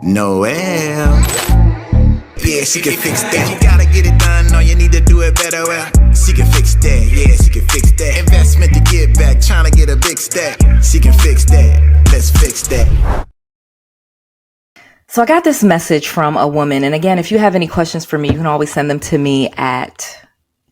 Noelle. Yeah, she can fix that. You gotta get it done, or you need to do it better. Well, she can fix that. Yeah, she can fix that. Investment to get back, trying to get a big stack. She can fix that. Let's fix that. So I got this message from a woman. And again, if you have any questions for me, you can always send them to me at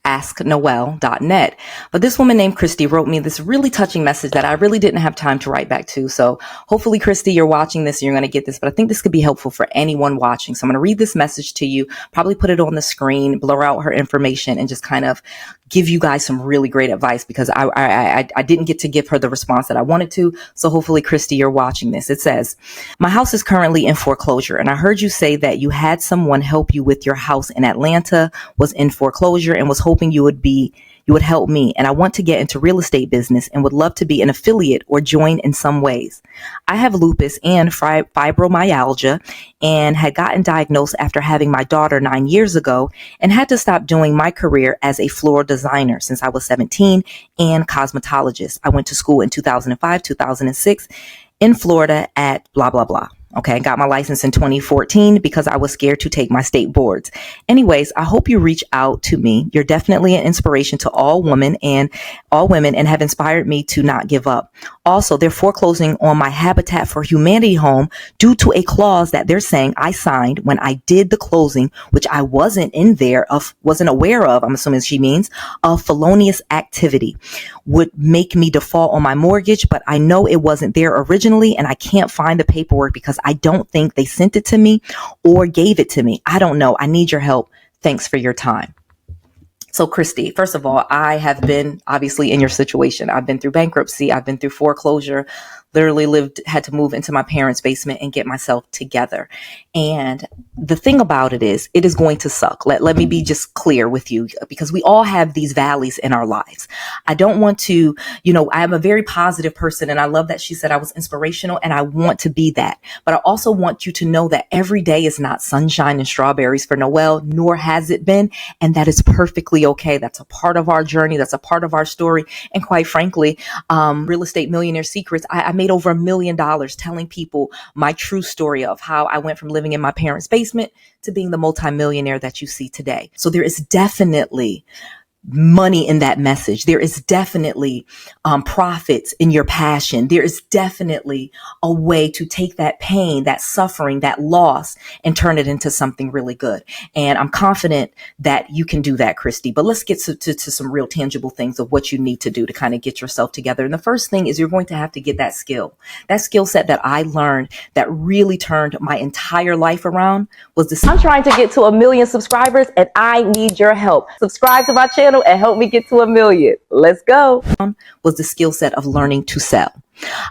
asknoelle.net. But this woman named Christy wrote me this really touching message that I really didn't have time to write back to. So hopefully, Christy, you're watching this and you're going to get this, but I think this could be helpful for anyone watching. So I'm going to read this message to you, probably put it on the screen, blur out her information, and just kind of give you guys some really great advice, because I didn't get to give her the response that I wanted to. So hopefully, Christy, you're watching this. It says, my house is currently in foreclosure, and I heard you say that you had someone help you with your house in Atlanta, was in foreclosure, and was hoping you would help me. And I want to get into real estate business and would love to be an affiliate or join in some ways. I have lupus and fibromyalgia and had gotten diagnosed after having my daughter 9 years ago and had to stop doing my career as a floral designer since I was 17 and cosmetologist. I went to school in 2005, 2006 in Florida at blah, blah, blah. Okay, I got my license in 2014 because I was scared to take my state boards. Anyways, I hope you reach out to me. You're definitely an inspiration to all women and have inspired me to not give up. Also, they're foreclosing on my Habitat for Humanity home due to a clause that they're saying I signed when I did the closing, which I wasn't aware of, I'm assuming she means, of felonious activity would make me default on my mortgage, but I know it wasn't there originally and I can't find the paperwork because I don't think they sent it to me or gave it to me. I don't know. I need your help. Thanks for your time. So Christy, first of all, I have been obviously in your situation. I've been through bankruptcy. I've been through foreclosure, literally had to move into my parents' basement and get myself together. And the thing about it is going to suck. Let me be just clear with you, because we all have these valleys in our lives. I don't want to, I am a very positive person, and I love that she said I was inspirational, and I want to be that. But I also want you to know that every day is not sunshine and strawberries for Noelle, nor has it been. And that is perfectly okay. That's a part of our journey. That's a part of our story. And quite frankly, Real Estate Millionaire Secrets, I made over $1 million telling people my true story of how I went from living in my parents' basement to being the multimillionaire that you see today. So there is definitely money in that message. There is definitely profits in your passion. There is definitely a way to take that pain, that suffering, that loss, and turn it into something really good. And I'm confident that you can do that, Christy. But let's get to some real tangible things of what you need to do to kind of get yourself together. And the first thing is you're going to have to get that skill set that I learned that really turned my entire life around was this. I'm trying to get to 1 million subscribers and I need your help. Subscribe to my channel and help me get to 1 million. Let's go. Was the skill set of learning to sell.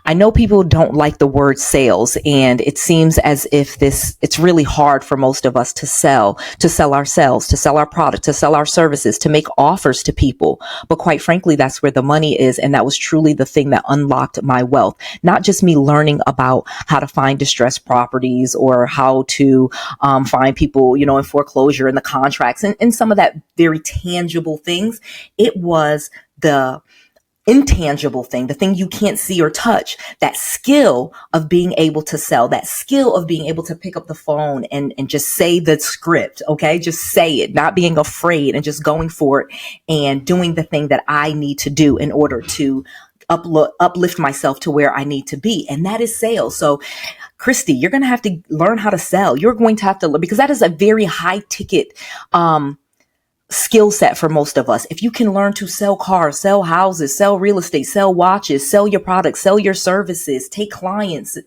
I know people don't like the word sales, and it seems as if it's really hard for most of us to sell ourselves, to sell our product, to sell our services, to make offers to people. But quite frankly, that's where the money is. And that was truly the thing that unlocked my wealth. Not just me learning about how to find distressed properties or how to find people, in foreclosure and the contracts and some of that very tangible things. It was the intangible thing, the thing you can't see or touch, that skill of being able to sell, that skill of being able to pick up the phone and just say the script. Okay. Just say it, not being afraid and just going for it and doing the thing that I need to do in order to uplift myself to where I need to be. And that is sales. So Christy, you're going to have to learn how to sell. You're going to have to learn, because that is a very high ticket, skill set for most of us. If you can learn to sell cars, sell houses, sell real estate, sell watches, sell your products, sell your services, take clients,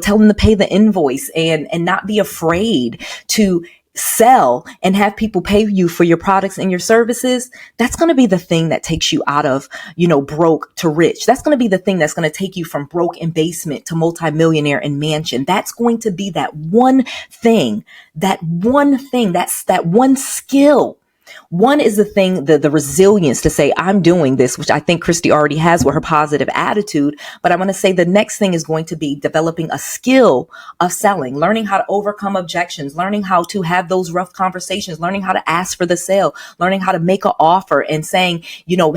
tell them to pay the invoice and not be afraid to sell and have people pay you for your products and your services, that's going to be the thing that takes you out of, broke to rich. That's going to be the thing that's going to take you from broke and basement to multimillionaire and mansion. That's going to be that one thing, that's that one skill One is the resilience to say, I'm doing this, which I think Christy already has with her positive attitude. But I want to say the next thing is going to be developing a skill of selling, learning how to overcome objections, learning how to have those rough conversations, learning how to ask for the sale, learning how to make an offer and saying,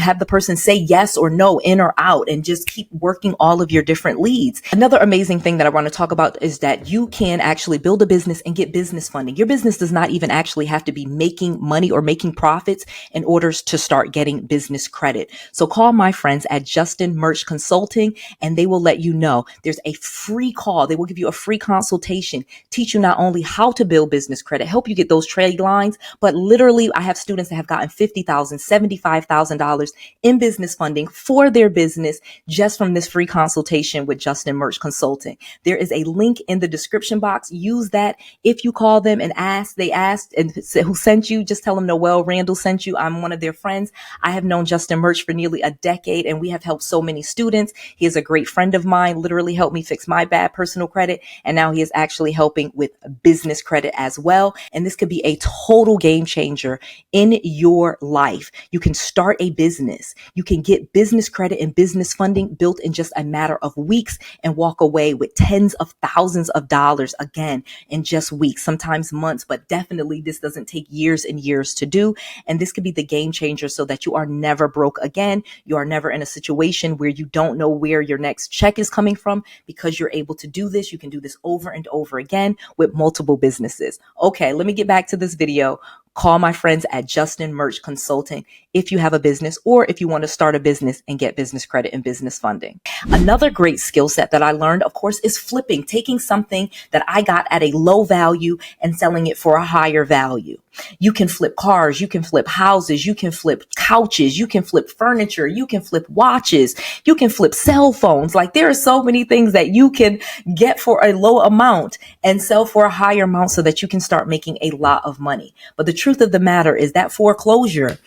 have the person say yes or no, in or out, and just keep working all of your different leads. Another amazing thing that I want to talk about is that you can actually build a business and get business funding. Your business does not even actually have to be making money or making profits in order to start getting business credit. So call my friends at 𝐁𝐮𝐬𝐢𝐥𝐝 Consulting, and they will let you know. There's a free call. They will give you a free consultation, teach you not only how to build business credit, help you get those trade lines, but literally I have students that have gotten $50,000, $75,000 in business funding for their business just from this free consultation with 𝐁𝐮𝐬𝐢𥗡 Consulting. There is a link in the description box. Use that. If you call them and they asked and who sent you, just tell them Noelle Randall sent you. I'm one of their friends. I have known 𝐁𝐮𝐬𝐢𝐥𝐝 for nearly a decade, and we have helped so many students. He is a great friend of mine, literally helped me fix my bad personal credit, and now he is actually helping with business credit as well. And this could be a total game changer in your life. You can start a business. You can get business credit and business funding built in just a matter of weeks and walk away with tens of thousands of dollars again in just weeks, sometimes months, but definitely this doesn't take years and years to do. And this could be the game changer so that you are never broke again. You are never in a situation where you don't know where your next check is coming from because you're able to do this. You can do this over and over again with multiple businesses. Okay, let me get back to this video. Call my friends at 𝐁𝐮𝐬𝐢𝐥𝐝 Consulting if you have a business or if you want to start a business and get business credit and business funding. Another great skill set that I learned, of course, is flipping, taking something that I got at a low value and selling it for a higher value. You can flip cars, you can flip houses, you can flip couches, you can flip furniture, you can flip watches, you can flip cell phones. Like there are so many things that you can get for a low amount and sell for a higher amount so that you can start making a lot of money. But the truth of the matter is that foreclosure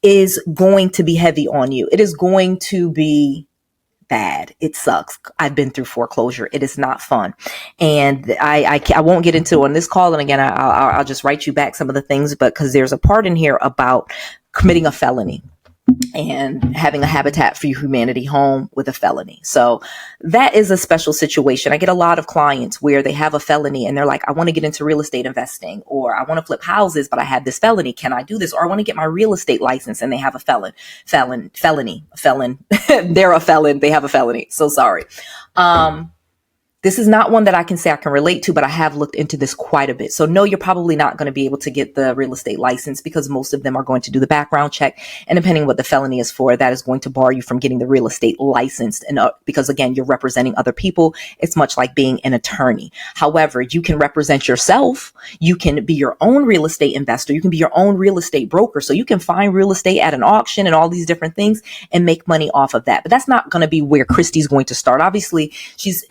is going to be heavy on you. It is going to be bad. It sucks. I've been through foreclosure. It is not fun. And I won't get into it on this call. And again, I'll just write you back some of the things, but because there's a part in here about committing a felony and having a Habitat for Humanity home with a felony. So that is a special situation. I get a lot of clients where they have a felony and they're like, I want to get into real estate investing, or I want to flip houses, but I have this felony. Can I do this? Or I want to get my real estate license and they have a felony. They're a felon. They have a felony. So sorry. This is not one that I can say I can relate to, but I have looked into this quite a bit. So no, you're probably not going to be able to get the real estate license because most of them are going to do the background check. And depending on what the felony is for, that is going to bar you from getting the real estate licensed. And because again, you're representing other people. It's much like being an attorney. However, you can represent yourself. You can be your own real estate investor. You can be your own real estate broker. So you can find real estate at an auction and all these different things and make money off of that. But that's not going to be where Christy's going to start. Obviously, she's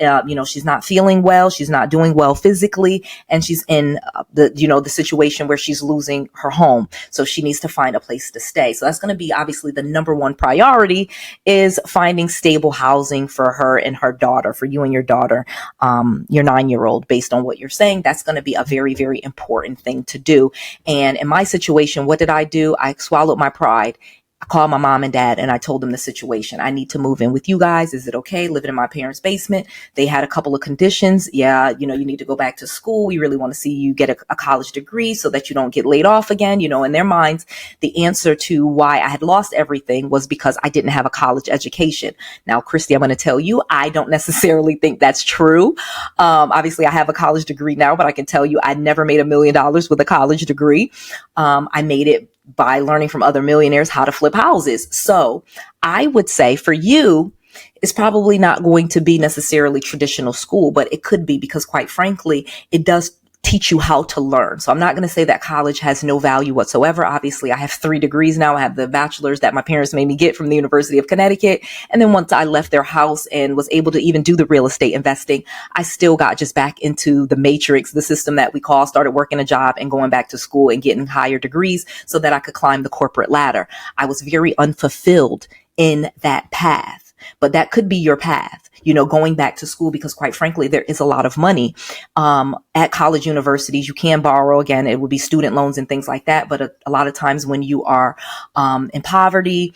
not feeling well. She's not doing well physically. And she's in the situation where she's losing her home. So she needs to find a place to stay. So that's going to be obviously the number one priority is finding stable housing for her and her daughter, for you and your daughter, your 9-year-old, based on what you're saying. That's going to be a very, very important thing to do. And in my situation, what did I do? I swallowed my pride. I called my mom and dad and I told them the situation. I need to move in with you guys. Is it okay living in my parents' basement? They had a couple of conditions. Yeah, you need to go back to school. We really want to see you get a college degree so that you don't get laid off again. In their minds, the answer to why I had lost everything was because I didn't have a college education. Now, Christy, I'm going to tell you, I don't necessarily think that's true. Obviously, I have a college degree now, but I can tell you I never made $1 million with a college degree. I made it by learning from other millionaires how to flip houses. So I would say for you, it's probably not going to be necessarily traditional school, but it could be because quite frankly, it does teach you how to learn. So I'm not going to say that college has no value whatsoever. Obviously, I have 3 degrees now. I have the bachelor's that my parents made me get from the University of Connecticut. And then once I left their house and was able to even do the real estate investing, I still got just back into the matrix, the system that we call, started working a job and going back to school and getting higher degrees so that I could climb the corporate ladder. I was very unfulfilled in that path. But that could be your path. going back to school, because quite frankly, there is a lot of money at college universities. You can borrow. Again, it would be student loans and things like that. But a lot of times when you are in poverty,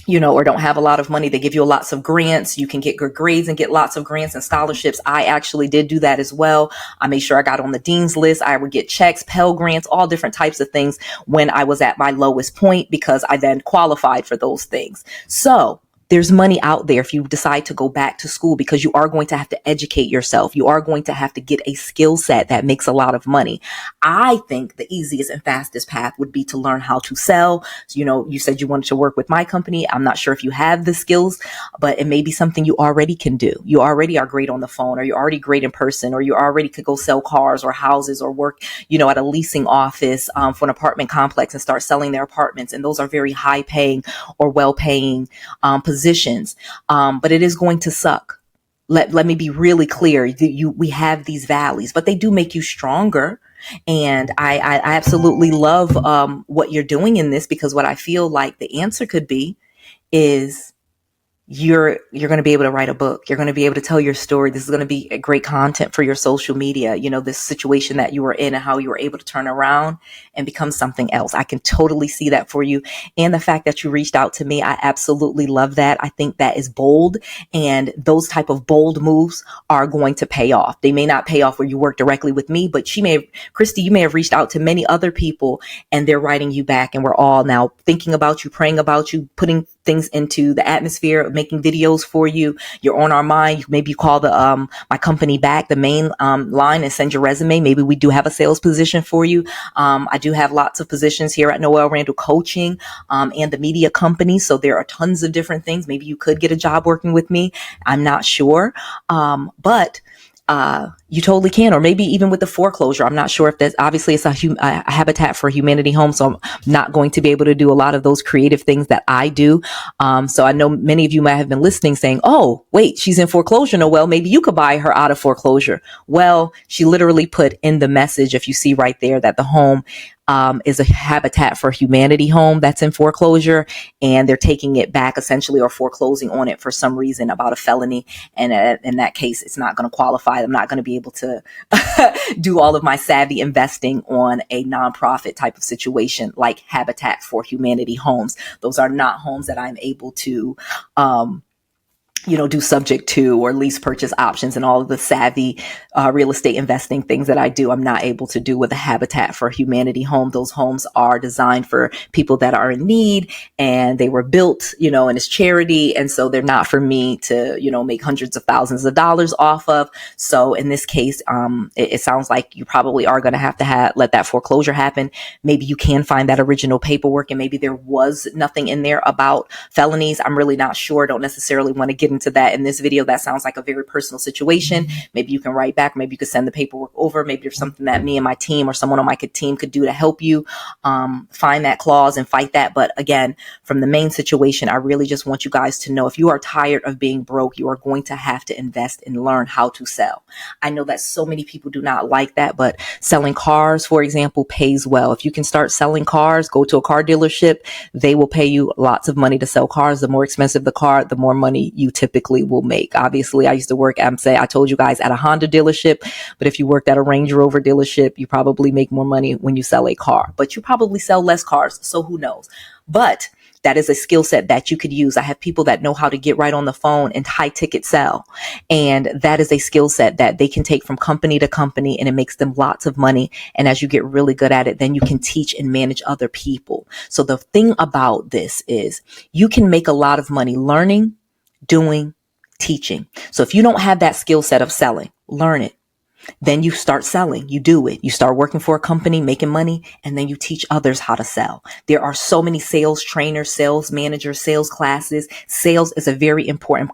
or don't have a lot of money, they give you lots of grants. You can get good grades and get lots of grants and scholarships. I actually did do that as well. I made sure I got on the dean's list. I would get checks, Pell grants, all different types of things when I was at my lowest point, because I then qualified for those things. So there's money out there if you decide to go back to school, because you are going to have to educate yourself. You are going to have to get a skill set that makes a lot of money. I think the easiest and fastest path would be to learn how to sell. So, you said you wanted to work with my company. I'm not sure if you have the skills, but it may be something you already can do. You already are great on the phone, or you're already great in person, or you already could go sell cars or houses, or work, at a leasing office for an apartment complex and start selling their apartments. And those are very high paying or well paying positions. But it is going to suck. Let me be really clear. We have these valleys, but they do make you stronger. And I absolutely love what you're doing in this, because what I feel like the answer could be is you're going to be able to write a book. You're going to be able to tell your story. This is going to be a great content for your social media. This situation that you were in and how you were able to turn around and become something else. I can totally see that for you. And the fact that you reached out to me, I absolutely love that. I think that is bold, and those type of bold moves are going to pay off. They may not pay off where you work directly with me, but Christy, you may have reached out to many other people and they're writing you back, and we're all now thinking about you, praying about you, putting things into the atmosphere, making videos for you. You're on our mind. Maybe you call my company back, the main line, and send your resume. Maybe we do have a sales position for you. I do have lots of positions here at Noelle Randall Coaching and the media company. So there are tons of different things. Maybe you could get a job working with me. I'm not sure. But you totally can. Or maybe even with the foreclosure. I'm not sure if that's, obviously it's a Habitat for Humanity home. So I'm not going to be able to do a lot of those creative things that I do. So I know many of you might have been listening saying, oh, wait, she's in foreclosure. Noelle, maybe you could buy her out of foreclosure. Well, she literally put in the message, if you see right there, that the home is a Habitat for Humanity home that's in foreclosure, and they're taking it back essentially, or foreclosing on it for some reason about a felony. And in that case, it's not going to qualify. I'm not going to be able to do all of my savvy investing on a nonprofit type of situation like Habitat for Humanity homes. Those are not homes that I'm able to do subject to or lease purchase options and all of the savvy real estate investing things that I do. I'm not able to do with a Habitat for Humanity home. Those homes are designed for people that are in need, and they were built, and it's charity. And so they're not for me to, make hundreds of thousands of dollars off of. So in this case, it sounds like you probably are going to have let that foreclosure happen. Maybe you can find that original paperwork, and maybe there was nothing in there about felonies. I'm really not sure. Don't necessarily want to get into that in this video. That sounds like a very personal situation. Maybe you can write back. Maybe you could send the paperwork over. Maybe there's something that me and my team or someone on my team could do to help you find that clause and fight that. But again, from the main situation, I really just want you guys to know, if you are tired of being broke, you are going to have to invest and learn how to sell. I know that so many people do not like that, but selling cars, for example, pays well. If you can start selling cars, go to a car dealership, they will pay you lots of money to sell cars. The more expensive the car, the more money you typically will make. Obviously, I used to work, I told you guys, at a Honda dealership, but if you worked at a Range Rover dealership, you probably make more money when you sell a car, but you probably sell less cars. So who knows? But that is a skill set that you could use. I have people that know how to get right on the phone and high ticket sell. And that is a skill set that they can take from company to company, and it makes them lots of money. And as you get really good at it, then you can teach and manage other people. So the thing about this is you can make a lot of money learning, doing, teaching. So if you don't have that skill set of selling, learn it. Then you start selling, you do it. You start working for a company, making money, and then you teach others how to sell. There are so many sales trainers, sales managers, sales classes. Sales is a very important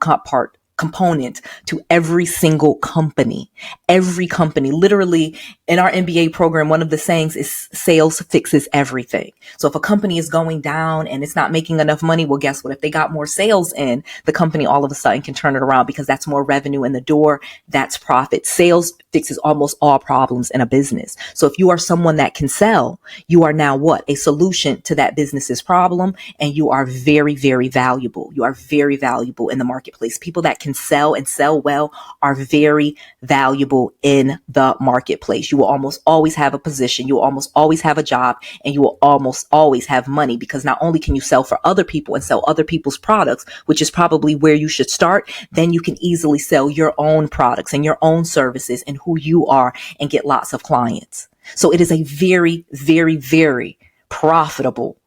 component to every single company. Every company, literally in our MBA program, one of the sayings is sales fixes everything. So if a company is going down and it's not making enough money, well, guess what? If they got more sales in, the company all of a sudden can turn it around, because that's more revenue in the door. That's profit. Sales fixes almost all problems in a business. So if you are someone that can sell, you are now what? A solution to that business's problem. And you are very, very valuable. You are very valuable in the marketplace. People that can can sell and sell well are very valuable in the marketplace. You will almost always have a position. You will almost always have a job, and you will almost always have money, because not only can you sell for other people and sell other people's products, which is probably where you should start, then you can easily sell your own products and your own services and who you are and get lots of clients. So it is a very, very, very profitable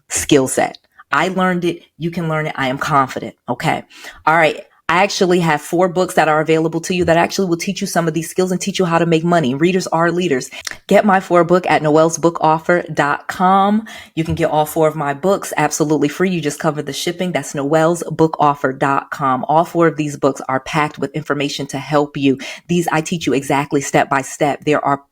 skill set. I learned it. You can learn it. I am confident. Okay. All right. I actually have 4 books that are available to you that actually will teach you some of these skills and teach you how to make money. Readers are leaders. Get my 4 book at noellsbookoffer.com. You can get all 4 of my books absolutely free. You just cover the shipping. That's noellsbookoffer.com. All 4 of these books are packed with information to help you. These I teach you exactly step by step. There are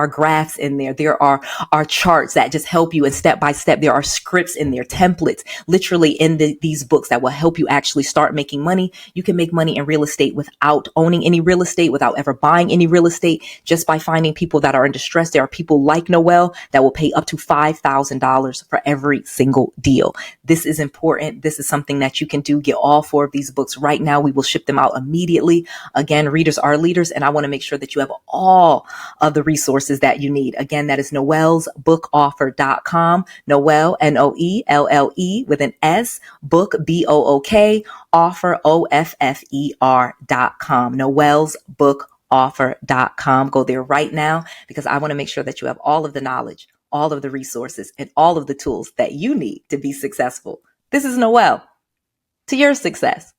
graphs in there. There are charts that just help you, and step by step. There are scripts in there, templates, literally in these books that will help you actually start making money. You can make money in real estate without owning any real estate, without ever buying any real estate, just by finding people that are in distress. There are people like Noelle that will pay up to $5,000 for every single deal. This is important. This is something that you can do. Get all 4 of these books right now. We will ship them out immediately. Again, readers are leaders, and I want to make sure that you have all of the resources that you need. Again, that is noellsbookoffer.com. Noelle, Noelle with an S, book, BOOK, offer, OFFER.com. noellsbookoffer.com. Go there right now, because I want to make sure that you have all of the knowledge, all of the resources, and all of the tools that you need to be successful. This is Noelle, to your success.